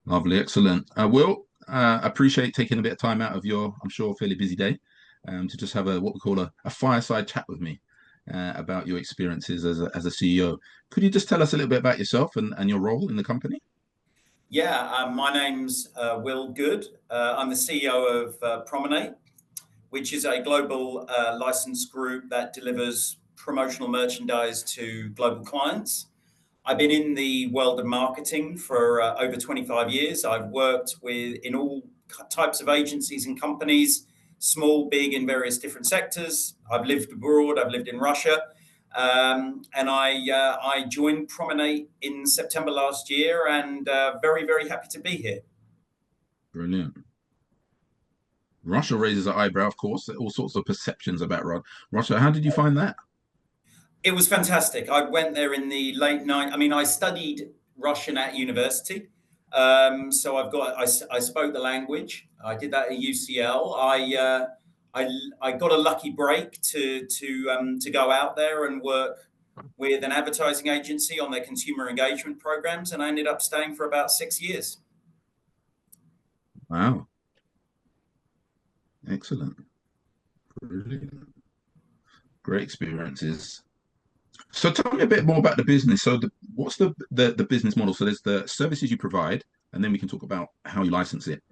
Lovely, excellent. Will, appreciate taking a bit of time out of your, I'm sure, fairly busy day, to just have a what we call a fireside chat with me about your experiences as a CEO. Could you just tell us a little bit about yourself and your role in the company? Yeah, my name's Will Good. I'm the CEO of Promenade, which is a global license group that delivers promotional merchandise to global clients. I've been in the world of marketing for over 25 years. I've worked in all types of agencies and companies, small, big, in various different sectors. I've lived abroad. I've lived in Russia. And I joined Promenade in September last year, and very, very happy to be here. Brilliant. Russia raises an eyebrow, of course. All sorts of perceptions about Russia. How did you find that? It was fantastic. I went there in the late night. I mean, I studied Russian at university, so I spoke the language. I did that at UCL. I got a lucky break to go out there and work with an advertising agency on their consumer engagement programs, and I ended up staying for about 6 years. Wow, excellent. Brilliant. Great experiences. So tell me a bit more about the business. So what's the business model? So there's the services you provide, and then we can talk about how you license it.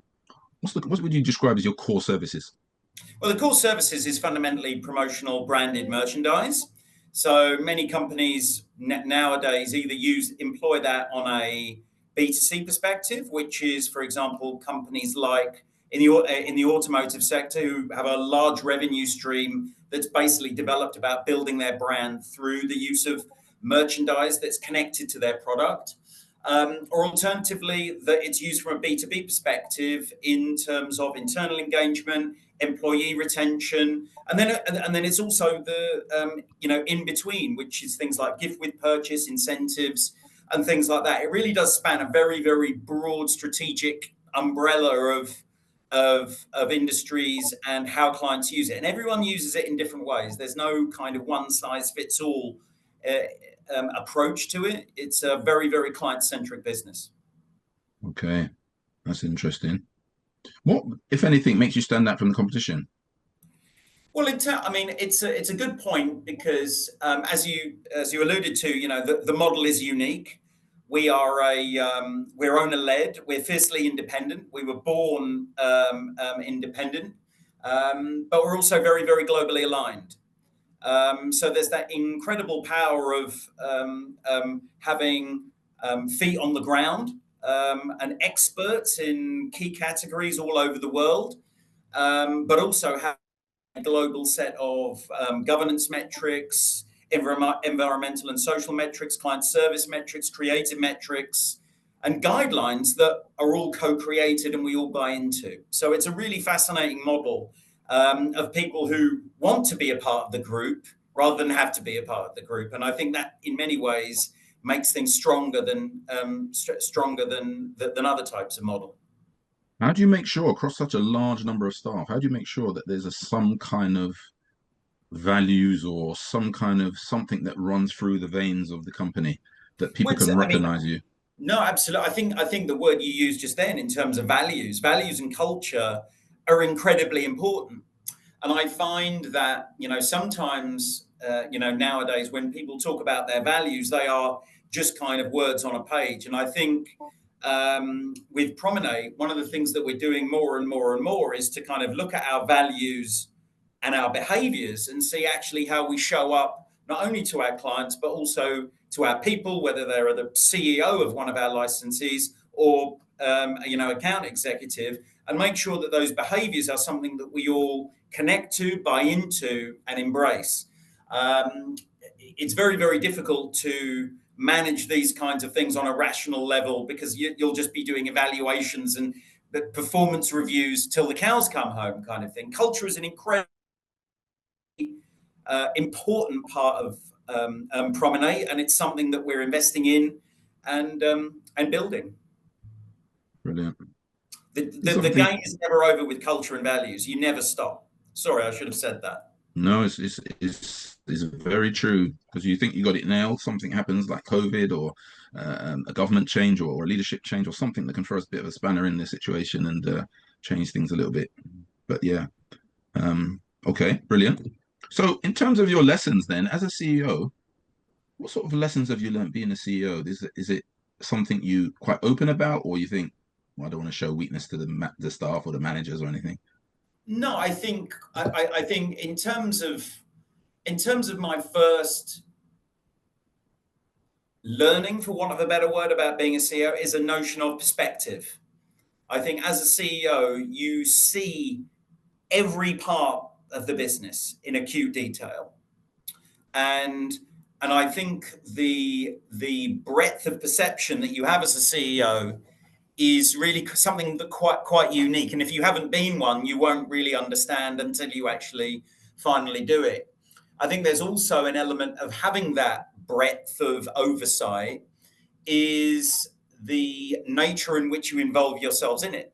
What would you describe as your core services? Well, the core services is fundamentally promotional branded merchandise. So many companies nowadays either employ that on a B2C perspective, which is, for example, companies like in the automotive sector who have a large revenue stream that's basically developed about building their brand through the use of merchandise that's connected to their product. Or alternatively, that it's used from a B2B perspective in terms of internal engagement, employee retention, and then it's also the in between, which is things like gift with purchase incentives and things like that. It really does span a very, very broad strategic umbrella of industries and how clients use it, and everyone uses it in different ways. There's no kind of one size fits all approach to it. It's a very, very client centric business. Okay, that's interesting. What, if anything, makes you stand out from the competition? Well, I mean, it's a good point because as you alluded to, the model is unique. We're owner led. We're fiercely independent. We were born independent, but we're also very, very globally aligned. So there's that incredible power of having feet on the ground and experts in key categories all over the world, but also have a global set of governance metrics, environmental and social metrics, client service metrics, creative metrics, and guidelines that are all co-created and we all buy into. So it's a really fascinating model of people who want to be a part of the group rather than have to be a part of the group. And I think that in many ways makes things stronger than other types of model. How do you make sure across such a large number of staff, how do you make sure that there's some kind of values or some kind of something that runs through the veins of the company that people Which, can I mean, recognize you? no, absolutely. I think the word you used just then in terms of values and culture are incredibly important. And I find that, sometimes, nowadays when people talk about their values, they are just kind of words on a page. And I think with Promenade, one of the things that we're doing more and more and more is to kind of look at our values and our behaviors and see actually how we show up not only to our clients, but also to our people, whether they're the CEO of one of our licensees or account executive, and make sure that those behaviors are something that we all connect to, buy into, and embrace. It's very, very difficult to manage these kinds of things on a rational level because you'll just be doing evaluations and the performance reviews till the cows come home kind of thing. Culture is an incredibly important part of Promenade, and it's something that we're investing in and building. Brilliant. The game is never over with culture and values. You never stop. Sorry, I should have said that. No, it's is very true because you think you got it nailed. Something happens like COVID or a government change or a leadership change or something that can throw us a bit of a spanner in the situation and change things a little bit. But yeah, okay, brilliant. So in terms of your lessons, then as a CEO, what sort of lessons have you learned being a CEO? Is it something you quite open about, or you think, well, I don't want to show weakness to the staff or the managers or anything? No, I think in terms of my first learning, for want of a better word, about being a CEO is a notion of perspective. I think as a CEO, you see every part of the business in acute detail. And I think the breadth of perception that you have as a CEO is really something that quite unique. And if you haven't been one, you won't really understand until you actually finally do it. I think there's also an element of having that breadth of oversight is the nature in which you involve yourselves in it,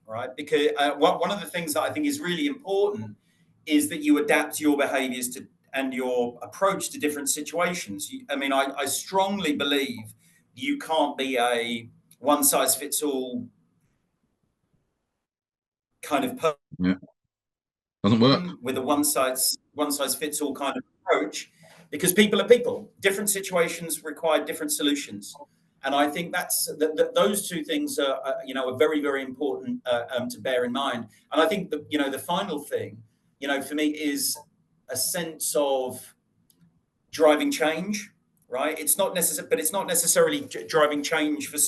right? Because one of the things that I think is really important is that you adapt your behaviors to and your approach to different situations. I mean, I strongly believe you can't be a one size fits all kind of Yeah, doesn't work. with a one size fits all kind of approach, because people are people. Different situations require different solutions, and I think those two things are very important to bear in mind. And I think the final thing for me is a sense of driving change. Right? It's not necessary, but it's not necessarily driving change for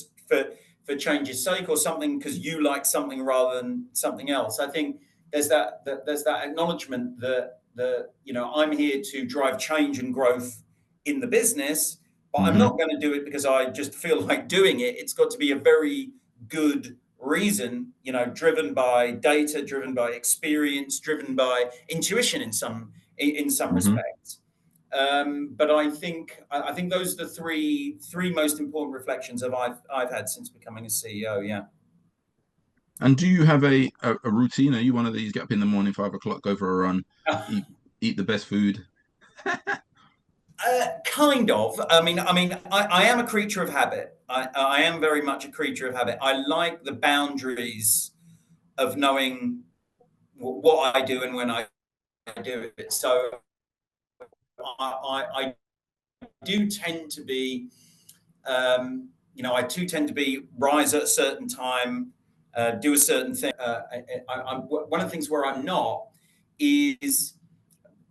change's sake or something because you like something rather than something else. I think there's that acknowledgement that I'm here to drive change and growth in the business, but I'm Hmm. not going to do it because I just feel like doing it. It's got to be a very good reason, driven by data, driven by experience, driven by intuition in some Hmm. respects. But I think those are the three most important reflections of I've had since becoming a CEO. Yeah. And do you have a routine? Are you one of these get up in the morning, 5 o'clock, go for a run, eat eat the best food? Kind of. I am a creature of habit. I am very much a creature of habit. I like the boundaries of knowing what I do and when I do it. So I do tend to be, rise at a certain time, do a certain thing. One of the things where I'm not is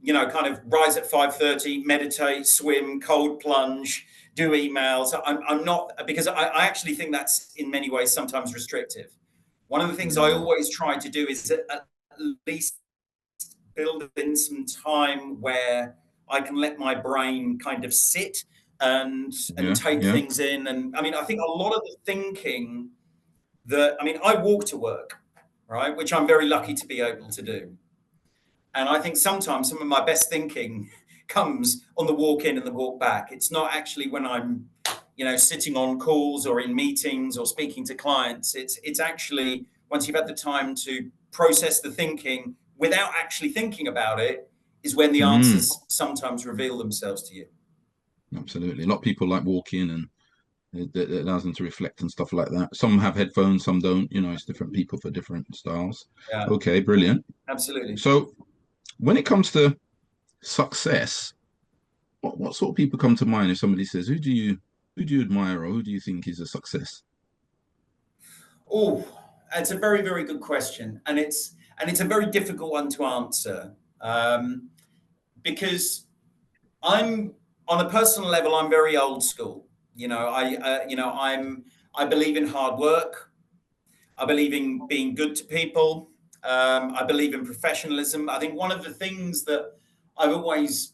kind of rise at 5:30, meditate, swim, cold plunge, do emails. I'm not, because I actually think that's in many ways sometimes restrictive. One of the things I Mm. always try to do is at least build in some time where I can let my brain kind of sit and Yeah, take yeah. things in. And I think a lot of the thinking I walk to work, right, which I'm very lucky to be able to do. And I think sometimes some of my best thinking comes on the walk in and the walk back. It's not actually when I'm, sitting on calls or in meetings or speaking to clients. It's actually once you've had the time to process the thinking without actually thinking about it, is when the Mm, answers sometimes reveal themselves to you. absolutely. A lot of people like walking and it allows them to reflect and stuff like that. Some have headphones, some don't. It's different people for different styles. Yeah, Okay, brilliant. absolutely. So when it comes to success, what sort of people come to mind if somebody says, who do you admire or who do you think is a success? Oh, it's a very, very good question, and it's a very difficult one to answer, because I'm on a personal level, I'm very old school. I believe in hard work. I believe in being good to people. I believe in professionalism. I think I've always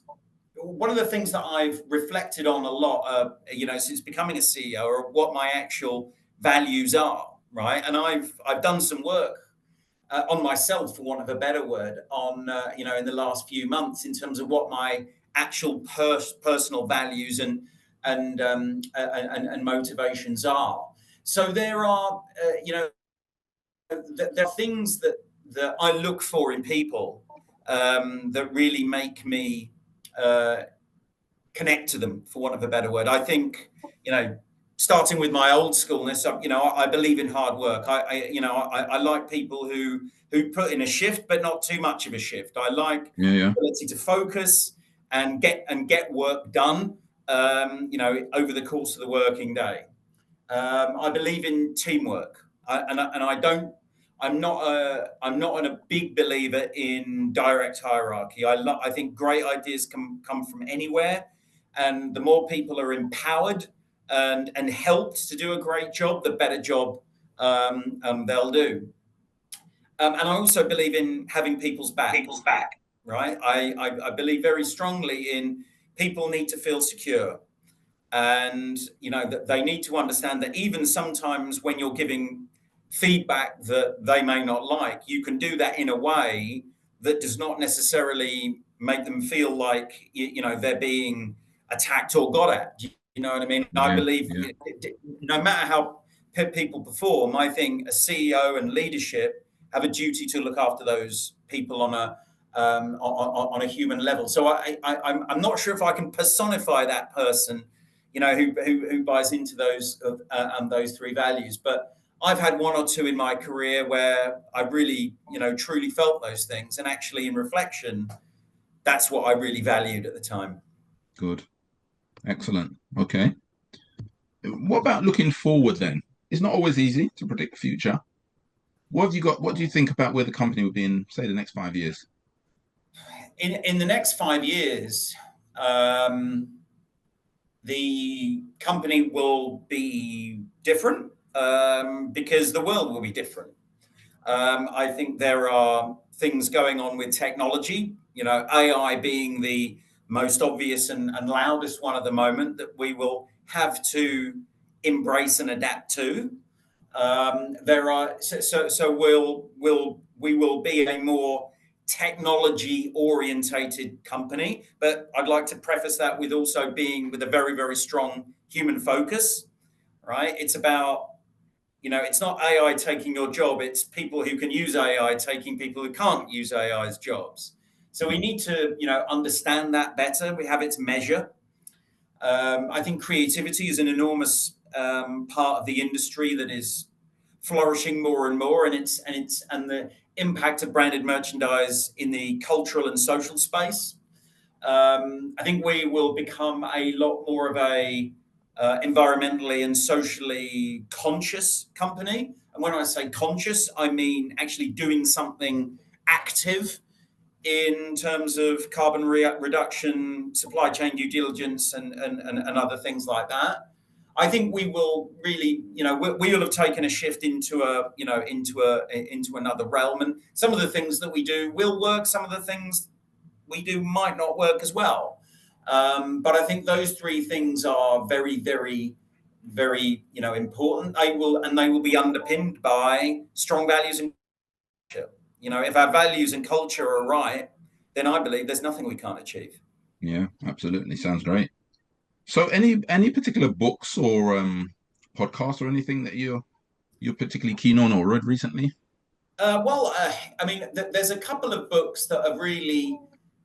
one of the things that I've reflected on a lot, since becoming a CEO, are what my actual values are, right? And I've done some work on myself, for want of a better word, in the last few months in terms of what my actual personal values and motivations are. So there are things that I look for in people that really make me connect to them, for want of a better word. I think, starting with my old schoolness, I believe in hard work. I like people who put in a shift, but not too much of a shift. I like Yeah, yeah. the ability to focus and get work done, over the course of the working day. I believe in teamwork, and I don't. I'm not a big believer in direct hierarchy. I think great ideas come from anywhere, and the more people are empowered and helped to do a great job, the better job they'll do. And I also believe in having people's back. Right? I believe very strongly in people need to feel secure, and that they need to understand that even sometimes when you're giving feedback that they may not like, you can do that in a way that does not necessarily make them feel like they're being attacked or got at. You know what I mean? I Yeah, believe yeah. no matter how people perform, I think a CEO and leadership have a duty to look after those people on a human level. So I'm not sure if I can personify that person, who buys into those three values. But I've had one or two in my career where I really, truly felt those things, and actually, in reflection, that's what I really valued at the time. Good. Excellent. Okay. What about looking forward then? It's not always easy to predict the future. What have you got? What do you think about where the company will be in, say, the next 5 years? In the next 5 years, um, the company will be different, because the world will be different. I think there are things going on with technology, AI being the most obvious and loudest one at the moment, that we will have to embrace and adapt to. There are so we will be a more technology orientated company, but I'd like to preface that with also being with a very, very strong human focus. Right? It's about, it's not AI taking your job, it's people who can use AI taking people who can't use AI's jobs. So we need to, understand that better. We have its measure. I think creativity is an enormous part of the industry that is flourishing more and more, and the impact of branded merchandise in the cultural and social space. I think we will become a lot more of a environmentally and socially conscious company. And when I say conscious, I mean actually doing something active in terms of carbon reduction, supply chain due diligence, and other things like that. I think we will really, we will have taken a shift into another realm, and some of the things that we do will work. Some of the things we do might not work as well. But I think those three things are very, very, very, important. They will be underpinned by strong values and culture. If our values and culture are right, then I believe there's nothing we can't achieve. Yeah, absolutely. Sounds great. So, any particular books or podcasts or anything that you're particularly keen on or read recently? I mean, there's a couple of books that have really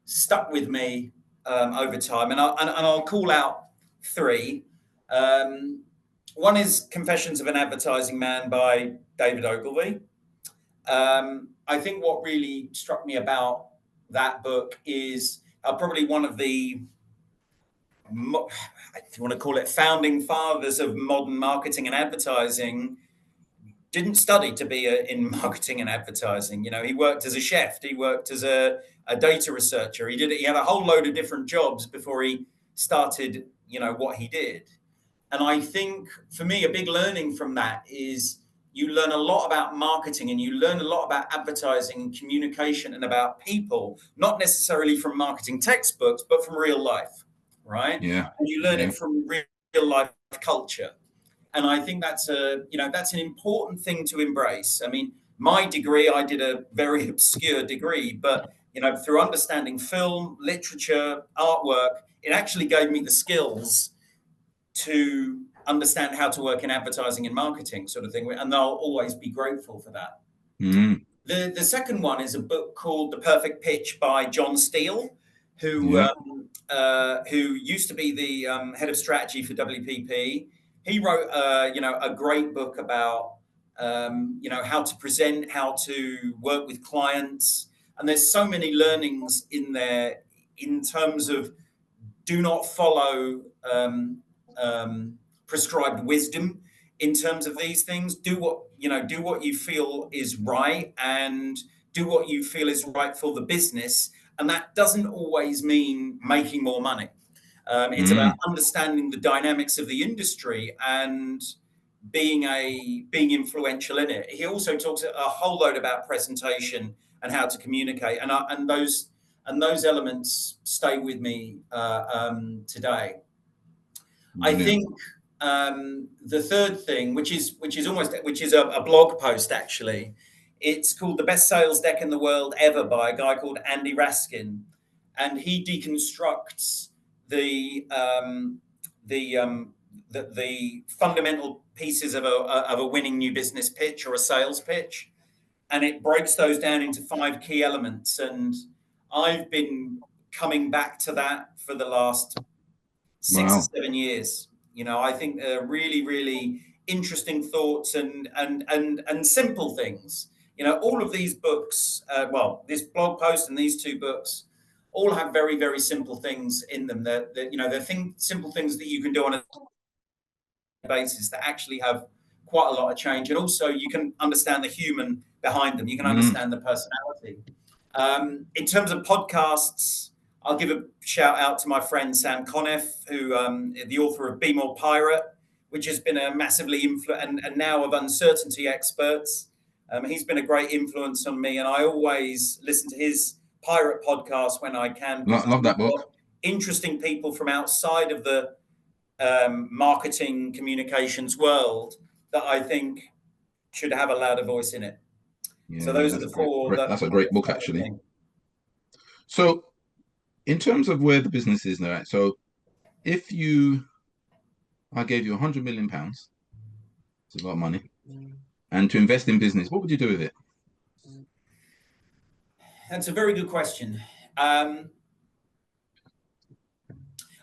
stuck with me over time, and I'll call out three. One is Confessions of an Advertising Man by David Ogilvy. I think what really struck me about that book is probably one of the, if you want to call it, founding fathers of modern marketing and advertising. Didn't study to be in marketing and advertising. He worked as a chef. He worked as a data researcher. He had a whole load of different jobs before he started, what he did. And I think for me, a big learning from that is you learn a lot about marketing and you learn a lot about advertising and communication and about people, not necessarily from marketing textbooks, but from real life, right? Yeah, And you learn yeah, it from real life culture. And I think that's an important thing to embrace. I mean, my degree, I did a very obscure degree, but through understanding film, literature, artwork, it actually gave me the skills to understand how to work in advertising and marketing, sort of thing. And I'll always be grateful for that. mm, The second one is a book called The Perfect Pitch by John Steele, who Yeah. who used to be the head of strategy for WPP. He wrote, a great book about, how to present, how to work with clients, and there's so many learnings in there in terms of do not follow prescribed wisdom in terms of these things. Do what you feel is right, and do what you feel is right for the business. And that doesn't always mean making more money. It's about Mm. understanding the dynamics of the industry and being influential in it. He also talks a whole load about presentation and how to communicate, and those elements stay with me today. I Brilliant. think the third thing, which is a blog post actually, it's called "The Best Sales Deck in the World Ever" by a guy called Andy Raskin, and he deconstructs the fundamental pieces of a winning new business pitch or a sales pitch, and it breaks those down into 5 key elements. And I've been coming back to that for the last 6 or 7 years. I think they're really, really interesting thoughts and simple things. All of these books, this blog post and these 2 books, all have very, very simple things in them. Simple things that you can do on a basis that actually have quite a lot of change. And also, you can understand the human behind them. You can Mm. understand the personality. In terms of podcasts, I'll give a shout out to my friend Sam Conniff, who the author of Be More Pirate, which has been a massively and now of Uncertainty Experts. He's been a great influence on me, and I always listen to his pirate podcast when I can, because Love that book. got interesting people from outside of the marketing communications world that I think should have a louder voice in it. So Yeah, those are that's the 4 that that's a great book I actually. think. So, in terms of where the business is now, so if I gave you £100 million, it's a lot of money, and to invest in business, what would you do with it? That's a very good question.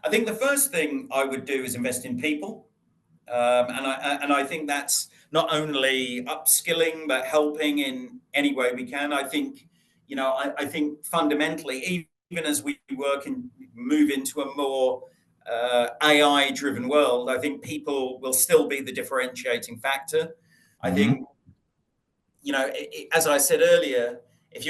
I think the first thing I would do is invest in people, and I think that's not only upskilling but helping in any way we can. I think, I think fundamentally, even as we work and move into a more AI-driven world, I think people will still be the differentiating factor. I Mm-hmm. think, as I said earlier, if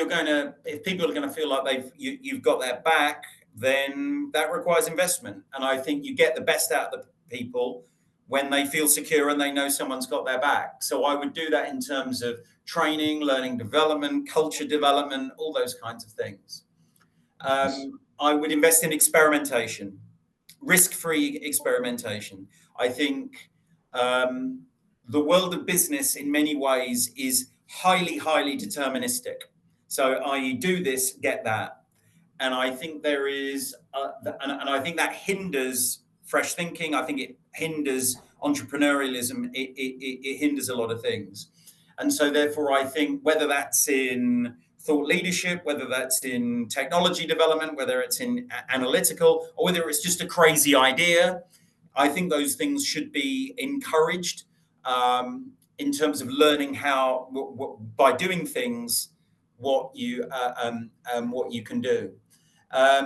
people are going to feel like you've got their back, then that requires investment. And I think you get the best out of the people when they feel secure and they know someone's got their back. So I would do that in terms of training, learning development, culture development, all those kinds of things. I would invest in experimentation, risk-free experimentation. I think the world of business in many ways is highly, highly deterministic. So I do this, get that. And I think and I think that hinders fresh thinking. I think it hinders entrepreneurialism. It hinders a lot of things. And so therefore, I think whether that's in thought leadership, whether that's in technology development, whether it's in analytical, or whether it's just a crazy idea, I think those things should be encouraged in terms of learning how, by doing things, what you can do. But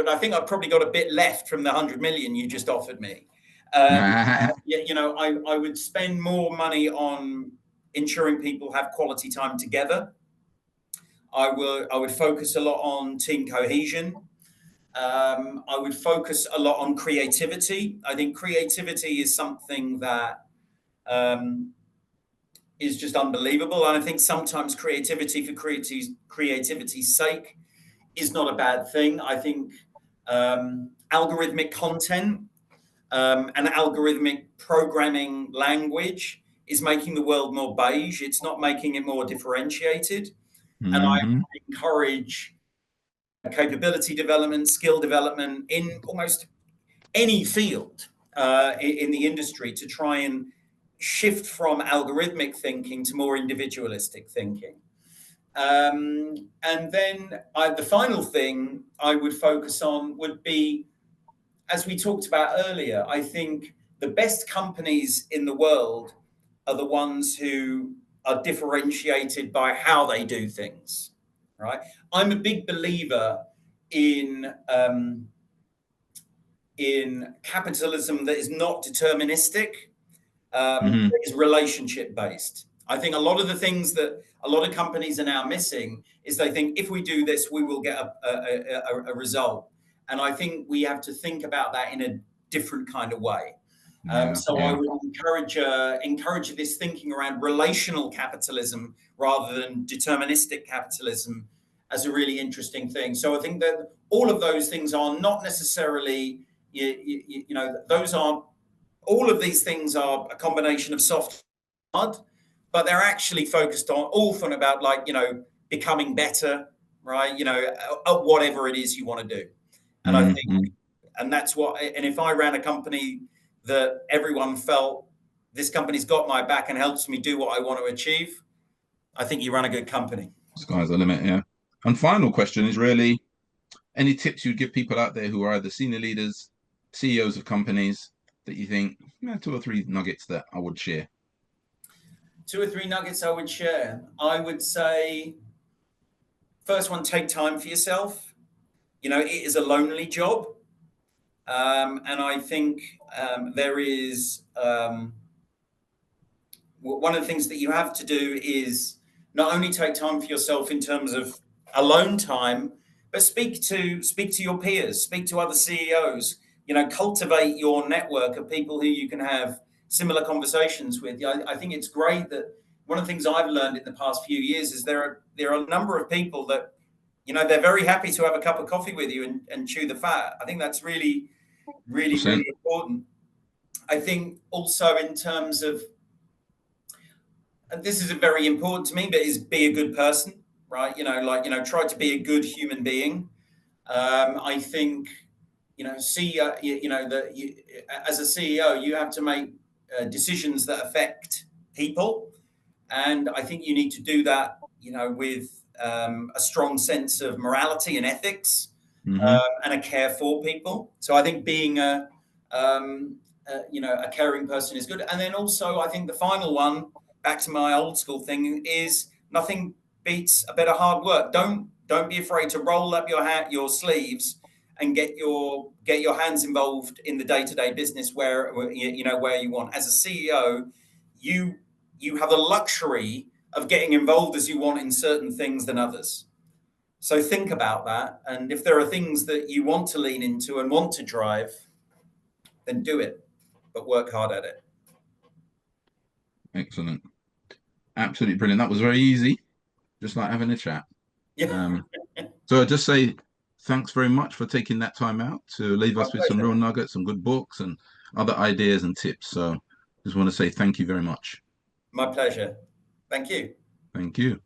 I think I've probably got a bit left from the 100 million you just offered me. I would spend more money on ensuring people have quality time together. I would focus a lot on team cohesion. I would focus a lot on creativity. I think creativity is something that is just unbelievable. And I think sometimes creativity for creativity's sake is not a bad thing. I think algorithmic content and algorithmic programming language is making the world more beige. It's not making it more differentiated. And I Mm-hmm. encourage capability development, skill development in almost any field in the industry to try and shift from algorithmic thinking to more individualistic thinking. And then the final thing I would focus on would be, as we talked about earlier, I think the best companies in the world are the ones who are differentiated by how they do things, right? I'm a big believer in capitalism that is not deterministic, Hmm. that is relationship based. I think a lot of the things that a lot of companies are now missing is they think if we do this, we will get a result. And I think we have to think about that in a different kind of way. Yeah, So I yeah. would encourage this thinking around relational capitalism rather than deterministic capitalism as a really interesting thing. So I think that all of those things are not necessarily, those are all of these things are a combination of soft and hard, but they're actually focused on all about becoming better, right? At whatever it is you want to do. And I think, Hmm. and that's what, and if I ran a company that everyone felt this company's got my back and helps me do what I want to achieve, I think you run a good company. Sky's the limit, yeah. And final question is really any tips you'd give people out there who are either senior leaders, CEOs of companies that you think, yeah, two or three nuggets that I would share? Two or three nuggets I would share. I would say, first one, take time for yourself. It is a lonely job. And I think there is one of the things that you have to do is not only take time for yourself in terms of alone time, but speak to your peers, speak to other CEOs. Cultivate your network of people who you can have similar conversations with. I think it's great that one of the things I've learned in the past few years is there are a number of people that they're very happy to have a cup of coffee with you and chew the fat. I think that's really, really, really 100%. important. I think also in terms of, and this is very important to me, but is be a good person, right? Try to be a good human being. I think, see, that as a CEO, you have to make decisions that affect people, and I think you need to do that, with a strong sense of morality and ethics, Hmm. and a care for people. So I think being a caring person is good. And then also, I think the final one, back to my old school thing, is nothing beats a bit of hard work. Don't be afraid to roll up your sleeves and get your hands involved in the day-to-day business where you want. As a CEO, you have the luxury of getting involved as you want in certain things than others. So think about that. And if there are things that you want to lean into and want to drive, then do it, but work hard at it. Excellent. Absolutely brilliant. That was very easy, just like having a chat. Yeah, So I just say thanks very much for taking that time out to leave my us with some pleasure. real nuggets, some good books, and other ideas and tips. So just want to say thank you very much. My pleasure. Thank you. Thank you.